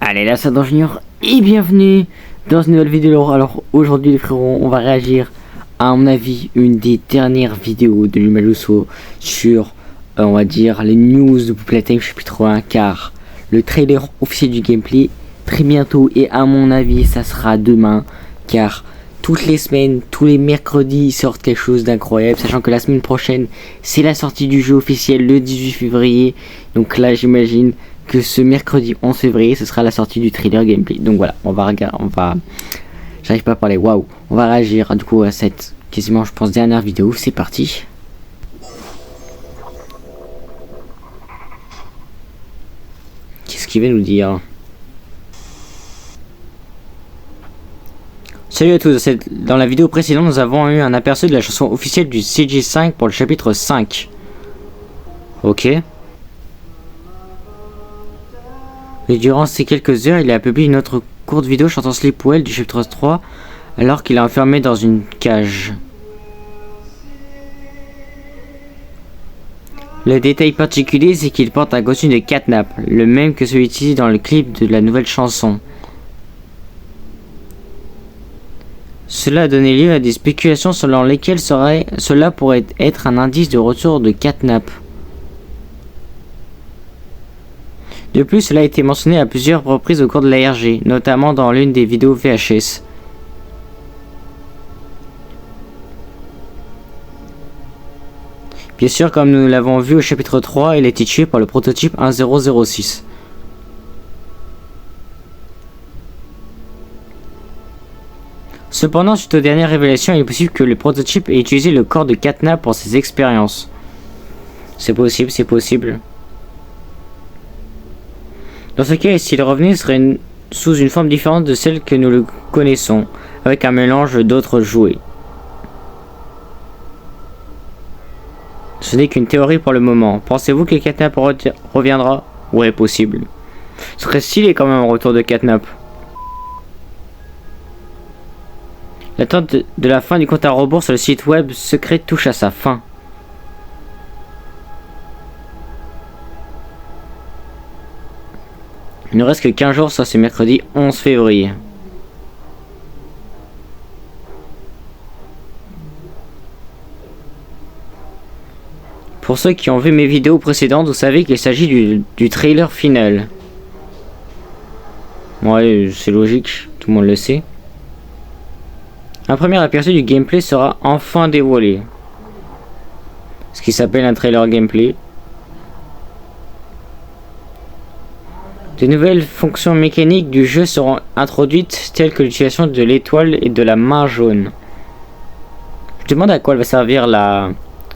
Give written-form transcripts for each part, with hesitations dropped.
Allez, là c'est Junior et bienvenue dans une nouvelle vidéo. Alors aujourd'hui les frérots, on va réagir à mon avis une des dernières vidéos de Lumaluso sur on va dire les news de Poupée Time chapitre 1, car le trailer officiel du gameplay très bientôt, et à mon avis ça sera demain, car toutes les semaines, tous les mercredis, ils sortent quelque chose d'incroyable, sachant que la semaine prochaine c'est la sortie du jeu officiel le 18 février. Donc là j'imagine que ce mercredi 11 février ce sera la sortie du trailer gameplay. Donc voilà, on va regarder, j'arrive pas à parler, waouh, on va réagir du coup à cette quasiment je pense dernière vidéo. C'est parti. Qu'est-ce qu'il va nous dire? Salut à tous, dans la vidéo précédente nous avons eu un aperçu de la chanson officielle du CG5 pour le chapitre 5. Ok. Et durant ces quelques heures, il a publié une autre courte vidéo chantant Sleepwell du chapitre 3 alors qu'il est enfermé dans une cage. Le détail particulier, c'est qu'il porte un costume de catnap, le même que celui utilisé dans le clip de la nouvelle chanson. Cela a donné lieu à des spéculations selon lesquelles cela pourrait être un indice de retour de catnap. De plus, cela a été mentionné à plusieurs reprises au cours de l'ARG, notamment dans l'une des vidéos VHS. Bien sûr, comme nous l'avons vu au chapitre 3, il a été tué par le prototype 1006. Cependant, suite aux dernières révélations, il est possible que le prototype ait utilisé le corps de catnap pour ses expériences. C'est possible, c'est possible. Dans ce cas, s'il revenait, ce serait sous une forme différente de celle que nous le connaissons, avec un mélange d'autres jouets. Ce n'est qu'une théorie pour le moment. Pensez-vous que catnap reviendra? Ouais, possible. Ce serait stylé quand même un retour de catnap. L'attente de la fin du compte à rebours sur le site web secret touche à sa fin. Il ne reste que 15 jours, ça c'est mercredi 11 février. Pour ceux qui ont vu mes vidéos précédentes, vous savez qu'il s'agit du trailer final. Ouais, c'est logique, tout le monde le sait. Un premier aperçu du gameplay sera enfin dévoilé. Ce qui s'appelle un trailer gameplay. De nouvelles fonctions mécaniques du jeu seront introduites, telles que l'utilisation de l'étoile et de la main jaune. Je demande à quoi elle va servir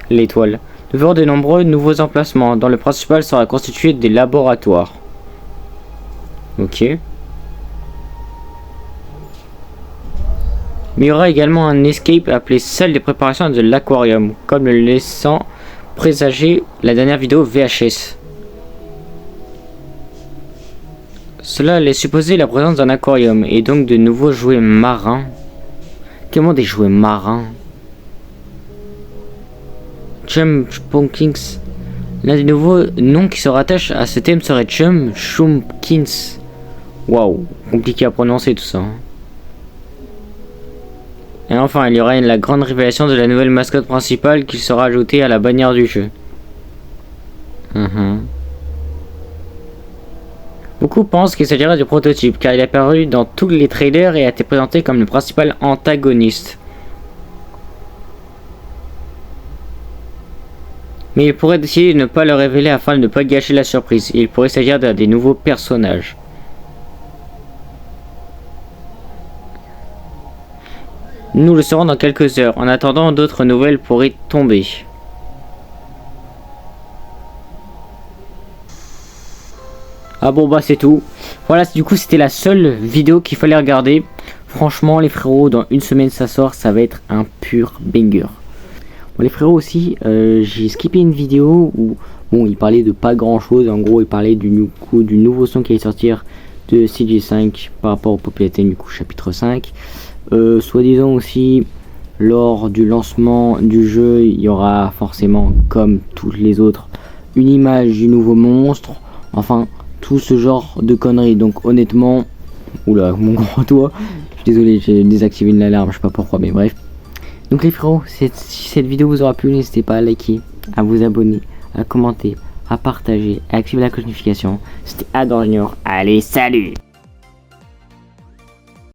l'étoile. Nous verrons de nombreux nouveaux emplacements, dont le principal sera constitué des laboratoires. Ok. Mais il y aura également un escape appelé salle de préparation de l'aquarium, comme le laissant présager la dernière vidéo VHS. Cela laisse supposer la présence d'un aquarium et donc de nouveaux jouets marins. Comment des jouets marins? Chumpkins. L'un des nouveaux noms qui se rattache à ce thème serait Chumpkins. Waouh, compliqué à prononcer tout ça. Et enfin, il y aura la grande révélation de la nouvelle mascotte principale qui sera ajoutée à la bannière du jeu. Beaucoup pensent qu'il s'agira du prototype, car il est apparu dans tous les trailers et a été présenté comme le principal antagoniste. Mais il pourrait décider de ne pas le révéler afin de ne pas gâcher la surprise. Il pourrait s'agir d'un des nouveaux personnages. Nous le saurons dans quelques heures. En attendant, d'autres nouvelles pourraient tomber. Ah bon bah c'est tout. Voilà, du coup c'était la seule vidéo qu'il fallait regarder. Franchement les frérots, dans une semaine ça sort, ça va être un pur banger. Bon les frérots aussi, j'ai skippé une vidéo où bon il parlait de pas grand chose. En gros il parlait du nouveau son qui allait sortir de CG5 par rapport au Poupée Time du coup chapitre 5. Soi-disant aussi lors du lancement du jeu il y aura forcément comme toutes les autres une image du nouveau monstre. Enfin tout ce genre de conneries. Donc honnêtement, oula, mon grand doigt, je suis désolé, j'ai désactivé l'alarme, je sais pas pourquoi, mais bref. Donc les frérots, si cette vidéo vous aura plu, n'hésitez pas à liker, à vous abonner, à commenter, à partager, à activer la cloche notification. C'était Adam Junior. Allez, salut!